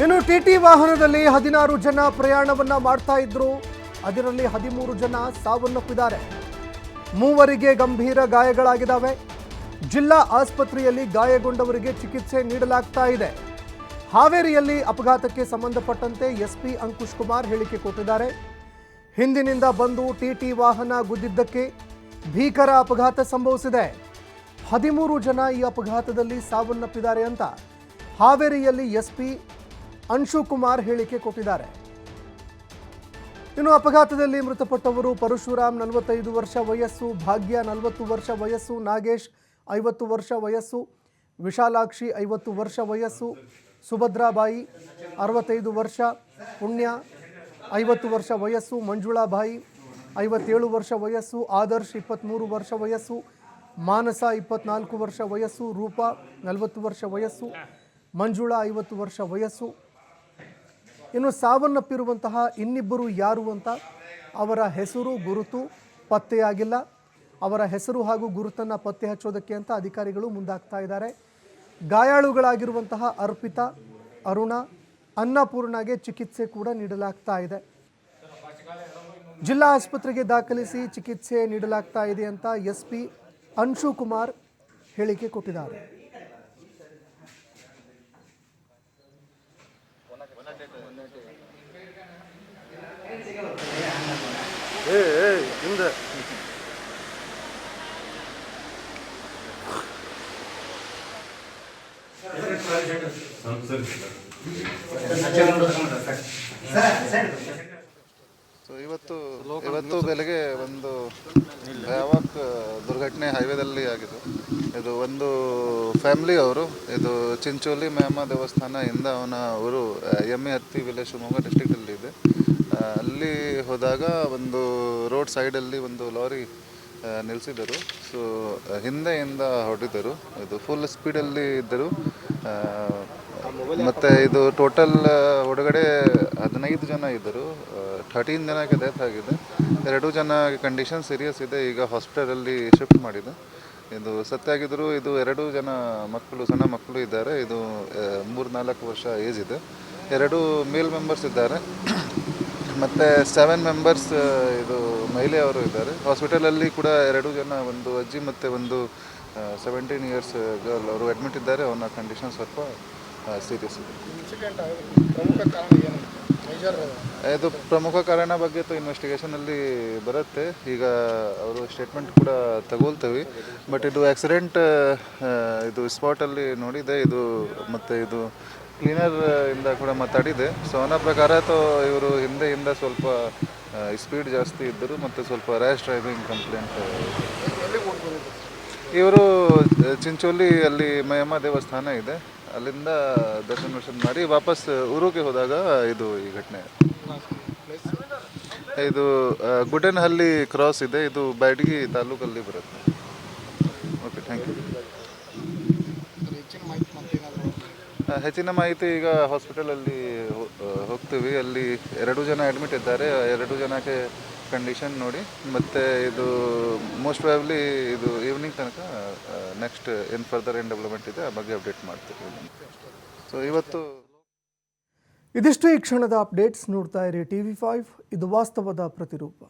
ಇನ್ನು ಟಿಟಿ ವಾಹನದಲ್ಲಿ 16 ಜನ ಪ್ರಯಾಣವನ್ನ ಮಾಡ್ತಾ ಇದ್ರು. ಅದರಲ್ಲಿ 13 ಜನ ಸಾವನ್ನಪ್ಪಿದ್ದಾರೆ. 3 ಗಂಭೀರ ಗಾಯಗಳಾಗಿದ್ದಾವೆ. ಜಿಲ್ಲಾ ಆಸ್ಪತ್ರೆಯಲ್ಲಿ ಗಾಯಗೊಂಡವರಿಗೆ ಚಿಕಿತ್ಸೆ ನೀಡಲಾಗ್ತಾ ಇದೆ. ಹಾವೇರಿಯಲ್ಲಿ ಅಪಘಾತಕ್ಕೆ ಸಂಬಂಧಪಟ್ಟಂತೆ ಎಸ್ಪಿ ಅಂಕುಶ್ ಕುಮಾರ್ ಹೇಳಿಕೆ ಕೊಟ್ಟಿದ್ದಾರೆ. ಹಿಂದಿನಿಂದ ಬಂದು ಟಿಟಿ ವಾಹನ ಗುದ್ದಿದ್ದಕ್ಕೆ ಭೀಕರ ಅಪಘಾತ ಸಂಭವಿಸಿದೆ. 13 ಜನ ಈ ಅಪಘಾತದಲ್ಲಿ ಸಾವನ್ನಪ್ಪಿದ್ದಾರೆ ಅಂತ ಹಾವೇರಿಯಲ್ಲಿ ಎಸ್ಪಿ ಅಂಶು ಕುಮಾರ್ ಹೇಳಿಕೆ ಕೊಟ್ಟಿದ್ದಾರೆ. ಇನ್ನು ಅಪಘಾತದಲ್ಲಿ ಮೃತಪಟ್ಟವರು ಪರಶುರಾಮ್ 45 ವರ್ಷ ವಯಸ್ಸು, ಭಾಗ್ಯ 40 ವರ್ಷ ವಯಸ್ಸು, ನಾಗೇಶ್ 50 ವರ್ಷ ವಯಸ್ಸು, ವಿಶಾಲಾಕ್ಷಿ 50 ವರ್ಷ ವಯಸ್ಸು, ಸುಭದ್ರಾಬಾಯಿ 65 ವರ್ಷ, ಪುಣ್ಯ 50 ವರ್ಷ ವಯಸ್ಸು, ಮಂಜುಳಾಬಾಯಿ 57 ವರ್ಷ ವಯಸ್ಸು, ಆದರ್ಶ್ 23 ವರ್ಷ ವಯಸ್ಸು, ಮಾನಸ 24 ವರ್ಷ ವಯಸ್ಸು, ರೂಪಾ 40 ವರ್ಷ ವಯಸ್ಸು, ಮಂಜುಳಾ 50 ವರ್ಷ ವಯಸ್ಸು. ಇನ್ನು ಸಾವನ್ನಪ್ಪಿರುವಂತಹ ಇನ್ನಿಬ್ಬರು ಯಾರು ಅಂತ ಅವರ ಹೆಸರು ಗುರುತು ಪತ್ತೆಯಾಗಿಲ್ಲ. ಅವರ ಹೆಸರು ಹಾಗೂ ಗುರುತನ್ನು ಪತ್ತೆ ಹಚ್ಚೋದಕ್ಕೆ ಅಂತ ಅಧಿಕಾರಿಗಳು ಮುಂದಾಗ್ತಾ ಇದ್ದಾರೆ. ಗಾಯಾಳುಗಳಾಗಿರುವಂತಹ ಅರ್ಪಿತಾ, ಅರುಣ, ಅನ್ನಪೂರ್ಣಗೆ ಚಿಕಿತ್ಸೆ ಕೂಡ ನೀಡಲಾಗ್ತಾ ಇದೆ. ಜಿಲ್ಲಾ ಆಸ್ಪತ್ರೆಗೆ ದಾಖಲಿಸಿ ಚಿಕಿತ್ಸೆ ನೀಡಲಾಗ್ತಾ ಇದೆ ಅಂತ ಎಸ್ಪಿ ಅಂಶು ಕುಮಾರ್ ಹೇಳಿಕೆ ಕೊಟ್ಟಿದ್ದಾರೆ. ಇವತ್ತು ಬೆಳಗ್ಗೆ ಒಂದು ಭಯಾವಹ ದುರ್ಘಟನೆ ಹೈವೇದಲ್ಲಿ ಆಗಿದೆ. ಇದು ಒಂದು ಫ್ಯಾಮಿಲಿ ಅವರು, ಇದು ಚಿಂಚೋಳಿ ಮೇಯಮ್ಮ ದೇವಸ್ಥಾನದಿಂದ ಅವನ ಊರು ಎಮ್ಮೆ ವಿಲೇಜ್ ಶಿವಮೊಗ್ಗ ಡಿಸ್ಟ್ರಿಕ್ಟಲ್ಲಿ ಇದೆ. ಅಲ್ಲಿ ಹೋದಾಗ ಒಂದು ರೋಡ್ ಸೈಡಲ್ಲಿ ಒಂದು ಲಾರಿ ನಿಲ್ಲಿಸಿದರು. ಸೊ ಹಿಂದೆಯಿಂದ ಹೊಡೆದಿದ್ದರು. ಇದು ಫುಲ್ ಸ್ಪೀಡಲ್ಲಿ ಇದ್ದರು. ಮತ್ತು ಇದು ಟೋಟಲ್ ಒಳಗಡೆ 15 ಜನ ಇದ್ದರು. 13 ಜನಕ್ಕೆ ಡೆತ್ ಆಗಿದೆ. 2 ಜನ ಕಂಡೀಷನ್ ಸೀರಿಯಸ್ ಇದೆ. ಈಗ ಹಾಸ್ಪಿಟಲಲ್ಲಿ ಶಿಫ್ಟ್ ಮಾಡಿದೆ. ಇದು ಸತ್ತಾಗಿದ್ದರು. ಇದು 2 ಜನ ಮಕ್ಕಳು, ಸಣ್ಣ ಮಕ್ಕಳು ಇದ್ದಾರೆ. ಇದು 3-4 ವರ್ಷ ಏಜ್ ಇದೆ. 2 ಮೇಲ್ ಮೆಂಬರ್ಸ್ ಇದ್ದಾರೆ ಮತ್ತು 7 ಮೆಂಬರ್ಸ್ ಇದು ಮಹಿಳೆಯವರು ಇದ್ದಾರೆ. ಹಾಸ್ಪಿಟಲಲ್ಲಿ ಕೂಡ 2 ಜನ, ಒಂದು ಅಜ್ಜಿ ಮತ್ತು ಒಂದು 17 ಇಯರ್ಸ್ ಗರ್ಲ್ ಅವರು ಅಡ್ಮಿಟ್ ಇದ್ದಾರೆ. ಅವನ ಕಂಡೀಷನ್ ಸ್ವಲ್ಪ ಸೀರಿಯಸ್ ಇದೆ. ಇದು ಪ್ರಮುಖ ಕಾರಣ ಬಗ್ಗೆ ಇನ್ವೆಸ್ಟಿಗೇಷನಲ್ಲಿ ಬರುತ್ತೆ. ಈಗ ಅವರು ಸ್ಟೇಟ್ಮೆಂಟ್ ಕೂಡ ತಗೊಳ್ತೇವೆ. ಬಟ್ ಇದು ಆಕ್ಸಿಡೆಂಟ್ ಇದು ಸ್ಪಾಟಲ್ಲಿ ನೋಡಿದೆ. ಇದು ಮತ್ತು ಇದು ಕ್ಲೀನರ್ ಇಂದ ಕೂಡ ಮಾತಾಡಿದೆ. ಸೊ ಅವನ ಪ್ರಕಾರ ಇವರು ಹಿಂದೆಯಿಂದ ಸ್ವಲ್ಪ ಸ್ಪೀಡ್ ಜಾಸ್ತಿ ಇದ್ದರು ಮತ್ತು ಸ್ವಲ್ಪ ರ್ಯಾಶ್ ಡ್ರೈವಿಂಗ್ ಕಂಪ್ಲೇಂಟ್. ಇವರು ಚಿಂಚೋಳಿ ಅಲ್ಲಿ ಮೇಯಮ್ಮ ದೇವಸ್ಥಾನ ಇದೆ, ಅಲ್ಲಿಂದ ದರ್ಶನ ಮಾಡಿ ವಾಪಸ್ ಊರಿಗೆ ಹೋದಾಗ ಇದು ಈ ಘಟನೆ. ಇದು ಗುಡ್ಡನಹಳ್ಳಿ ಕ್ರಾಸ್ ಇದೆ. ಇದು ಬ್ಯಾಡಗಿ ತಾಲೂಕಲ್ಲಿ ಬರುತ್ತೆ. Okay, thank you. ಹೆಚ್ಚಿನ ಮಾಹಿತಿ ಈಗ ಹಾಸ್ಪಿಟಲಲ್ಲಿ ಹೋಗ್ತೀವಿ. ಅಲ್ಲಿ 2 ಜನ ಅಡ್ಮಿಟ್ ಇದ್ದಾರೆ. 2 ಜನಕ್ಕೆ ಕಂಡೀಷನ್ ನೋಡಿ, ಮತ್ತು ಇದು ಮೋಸ್ಟ್ ಪ್ರಾಬಬ್ಲಿ ಇದು ಈವ್ನಿಂಗ್ ತನಕ ನೆಕ್ಸ್ಟ್ ಏನು ಫರ್ದರ್ ಏನು ಡೆವಲಪ್ಮೆಂಟ್ ಇದೆ ಆ ಬಗ್ಗೆ ಅಪ್ಡೇಟ್ ಮಾಡ್ತೀವಿ. ಸೊ ಇವತ್ತು ಇದಿಷ್ಟು ಈ ಕ್ಷಣದ ಅಪ್ಡೇಟ್ಸ್. ನೋಡ್ತಾ ಇರಿ TV5, ಇದು ವಾಸ್ತವದ ಪ್ರತಿರೂಪ.